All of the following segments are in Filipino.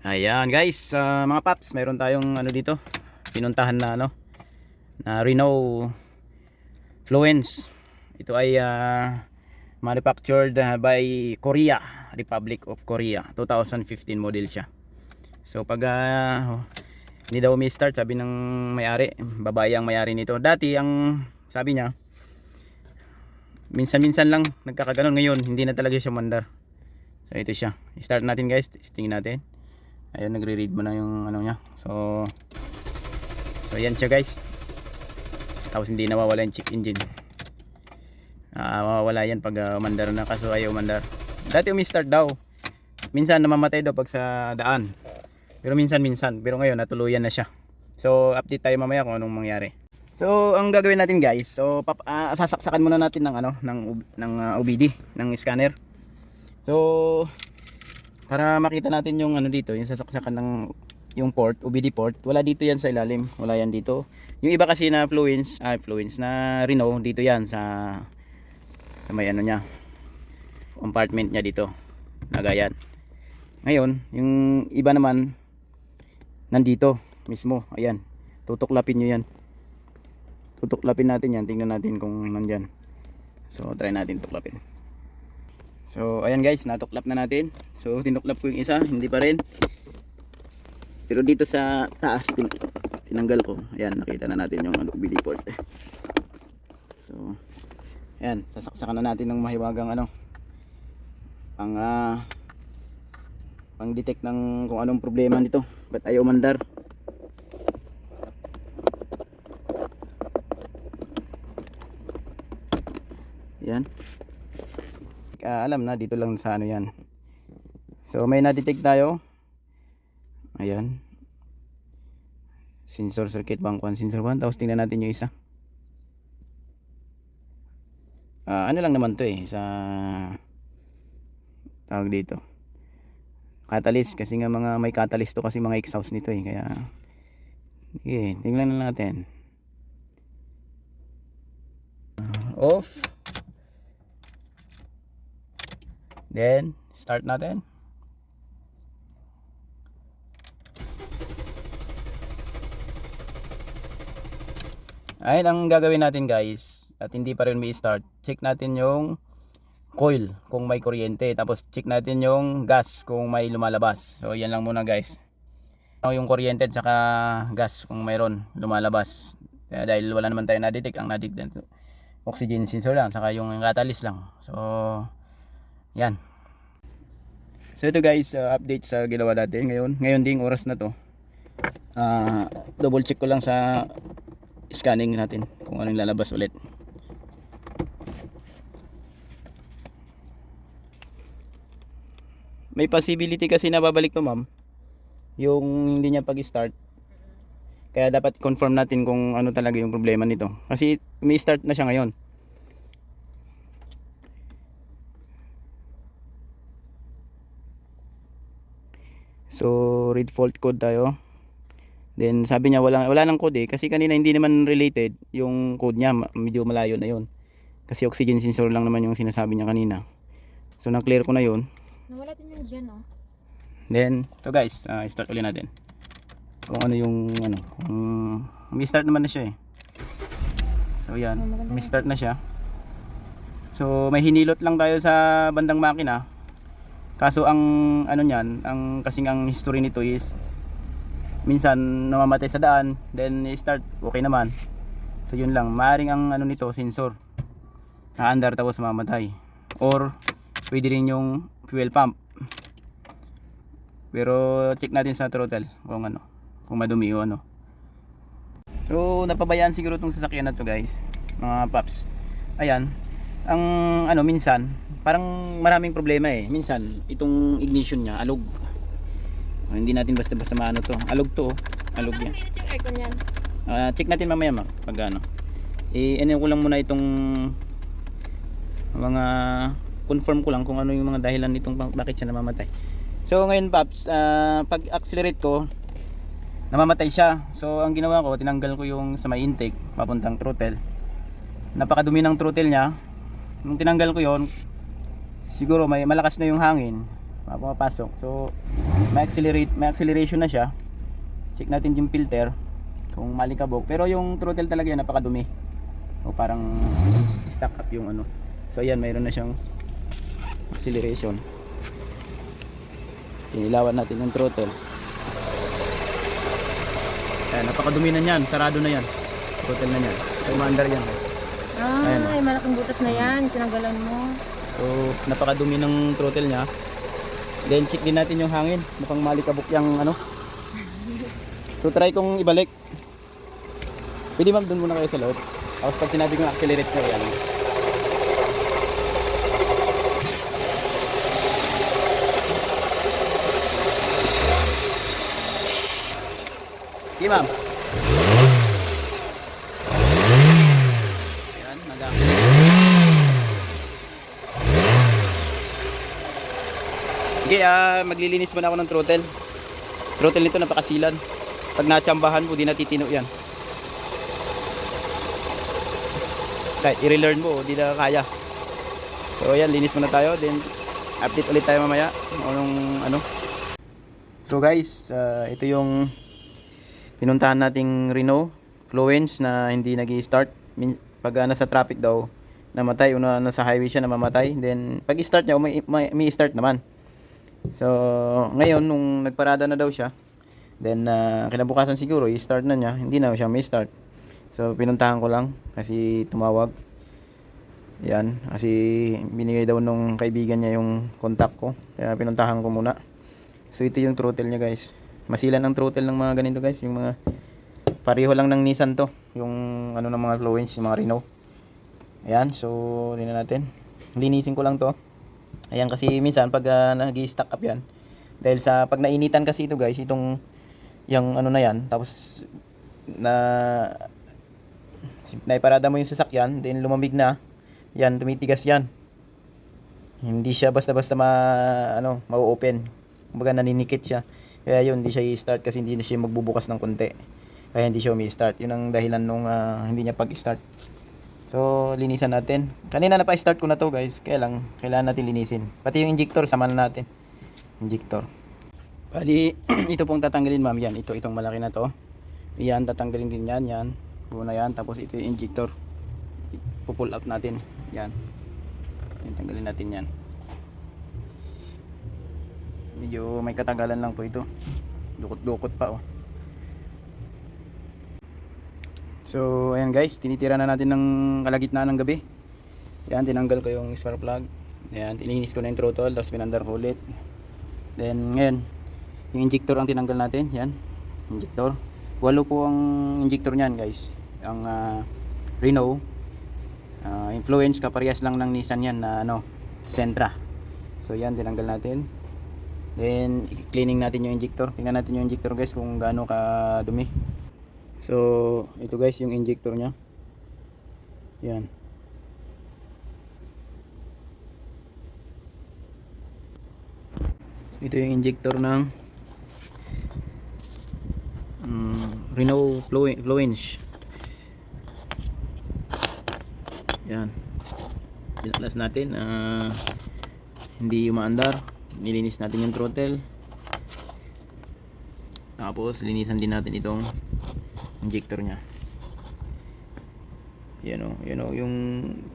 Ayan guys, mga paps, mayroon tayong ano dito, pinuntahan na na Renault Fluence. Ito ay manufactured by Korea, Republic of Korea. 2015 model siya. So pag hindi daw start, sabi ng may-ari, babae ang may-ari nito. Dati ang sabi niya, minsan-minsan lang nagkakaganon, ngayon hindi na talaga siya mandar. So ito siya. Start natin guys, testingin natin. Ayun, nagre-read mo na yung ano niya. So yan siya guys. Tapos hindi nawawala yung check engine. Mawawala yan pag umandar na, kaso ayaw umandar. Dati umi-start daw. Minsan namamatay daw pag sa daan. Pero minsan. Pero ngayon natuluyan na siya. So update tayo mamaya kung anong mangyari. So ang gagawin natin guys, so sasaksakan muna natin ng OBD, ng scanner. So para makita natin yung ano dito, yung sasaksakan ng yung port, OBD port, wala dito yan sa ilalim, wala yan dito. Yung iba kasi na Fluence na Renault, dito yan sa may ano niya, compartment niya dito, lagayan. Ngayon, yung iba naman nandito mismo, ayan, tutuklapin nyo yan. Tutuklapin natin yan, tingnan natin kung nandyan. So try natin tuklapin. So ayan guys, natuklap na natin. So tinuklap ko yung isa, hindi pa rin. Pero dito sa taas tinanggal ko. Ayan, nakita na natin yung OBD port. So ayan, sasaksakan na natin ng mahiwagang pang detect ng kung anong problema nito. Ba't ayaw mandar? Ayan. Alam na dito lang sa ano yan. So may na-detect tayo. Ayan, sensor circuit bank 1, sensor 1. Tapos tingnan natin yung isa. Ano lang naman to sa tawag dito, catalyst, kasi nga may catalyst to kasi mga exhaust nito kaya tingnan na natin. Off. Then start natin. Ayun ang gagawin natin guys, at hindi pa rin may start. Check natin yung coil kung may kuryente, tapos check natin yung gas kung may lumalabas. So yan lang muna guys. Yung kuryente at saka gas kung mayroon lumalabas. Dahil wala naman tayo na-detect, ang na-detect oxygen sensor lang, saka yung catalyst lang. So yan. So ito guys, update sa ginawa natin ngayon ding oras na to. Double check ko lang sa scanning natin kung anong lalabas ulit. May possibility kasi na babalik to ma'am, yung hindi niya pag-start. Kaya dapat confirm natin kung ano talaga yung problema nito, kasi may start na siya ngayon. So read fault code tayo. Then sabi niya wala nang code kasi kanina hindi naman related yung code niya, medyo malayo na yon. Kasi oxygen sensor lang naman yung sinasabi niya kanina. So na-clear ko na yon. Nawala din yung dyan Then so guys, start ulit natin. Kung ano yung may start naman na siya So yan, may start na siya. So may hinilot lang tayo sa bandang makina. Kaso ang niyan, kasing ang history nito is minsan namamatay sa daan, then i-start okay naman. So yun lang, maaring ang nito sensor naandar tapos mamamatay, or pwede rin yung fuel pump. Pero check natin sa throttle kung madumi o So napabayaan siguro tong sasakyan na to guys, mga paps. Ayan, ang minsan parang maraming problema minsan itong ignition niya alog. Hindi natin basta-basta maano to. Alog to, alog yan. yung aircon yan? Check natin mamaya pag ko lang muna itong mga confirm ko lang kung ano yung mga dahilan nitong bakit siya namamatay. So ngayon paps, pag accelerate ko namamatay siya. So ang ginawa ko, tinanggal ko yung sa may intake papuntang throttle. Napakadumi ng throttle niya. Nung tinanggal ko yon, siguro may malakas na yung hangin. pumapasok. So may acceleration na siya. Check natin yung filter kung malikabok, pero yung throttle talaga yan napakadumi. O parang stuck up yung ano. So ayan, mayroon na siyang acceleration. Inilawan natin yung throttle. Ayan, napakadumi na yan, sarado na yan. Throttle na yan. So umaandar yan. Ayan. Ay, malaking butas na yan. Tinanggalan mo. So napakadumi ng throttle niya. Then check din natin yung hangin. Mukhang malikabok yung ano. So try kong ibalik. Pwede ma'am, doon muna kayo sa loob. Tapos pag sinabi ko accelerate ko, yan. Sige ma'am. Yan, sige, maglilinis muna ako ng throttle. Throttle nito napakasilan. Pag natsambahan mo, di natitino yan. Kahit i-relearn mo, di na kaya. So ayan, linis muna tayo. Then update ulit tayo mamaya. Ano. So guys, ito yung pinuntahan nating Renault Fluence na hindi nag-i-start. Pag nasa traffic daw, namatay. Una nasa highway siya, namamatay. Then pag i-start niya, may start naman. So ngayon, nung nagparada na daw siya, then kinabukasan siguro i-start na niya, hindi na siya may start. So pinuntahan ko lang kasi tumawag. Yan, kasi binigay daw nung kaibigan niya yung contact ko. Kaya pinuntahan ko muna. So ito yung throttle niya guys. Masilan ang throttle ng mga ganito guys, yung mga pareho lang ng Nissan to, yung ano ng mga Fluence, yung mga Renault. Ayan, so tingnan natin. Linisin ko lang to. Ayan, kasi minsan pag nag-i-stack up yan, dahil sa pag nainitan kasi ito guys, itong yung ano na yan, tapos naiparada mo yung sasakyan, then lumamig na yan, tumitigas yan, hindi siya basta-basta ma-open, kumbaga naninikit siya. Kaya yun, hindi siya i-start kasi hindi na siya magbubukas ng konti, kaya hindi siya umi-start. Yun ang dahilan nung hindi niya pag-start. So linisan natin. Kanina na pa-start ko na to guys, kaya lang kailangan natin linisin. Pati yung injector, sama na natin. Injector. Bali, ito pong tatanggalin ma'am, yan. Itong malaki na to. Yan, tatanggalin din yan, yan. Una yan, tapos ito yung injector. Pull up natin. Yan. Yan, tanggalin natin yan. Medyo may katagalan lang po ito. Dukot-dukot pa oh. So ayan guys, tinitira na natin ng kalagitnaan ng gabi. Yan, tinanggal ko yung spark plug. Yan, tininis ko na yung throttle, tapos pinandar ko ulit. Then ngayon, yung injector ang tinanggal natin. Yan, injector. 8 po ang injector niyan guys. Ang Renault Influence, kaparehas lang ng Nissan yan na Sentra. So yan, tinanggal natin. Then cleaning natin yung injector. Tingnan natin yung injector guys kung gaano kadumi. So ito guys yung injector nya. Yan. Ito yung injector ng Renault Fluence. Yan. Dinaklas natin, hindi umaandar. Nilinis natin yung throttle. Tapos linisan din natin itong injector nya. Yan o, yung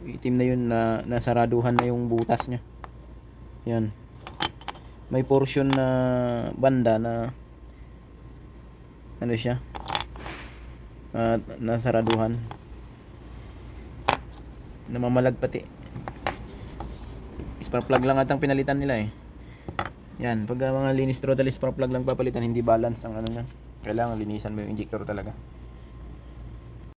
itim na yun na nasaraduhan na yung butas nya. Yan. May portion na banda na ano siya, nasaraduhan, namamalag pati. Spark plug lang atang pinalitan nila eh. Yan, pag mga linis throttle, spark plug lang papalitan, hindi balance ang ano niyan. Kailangan linisan mo yung injector talaga.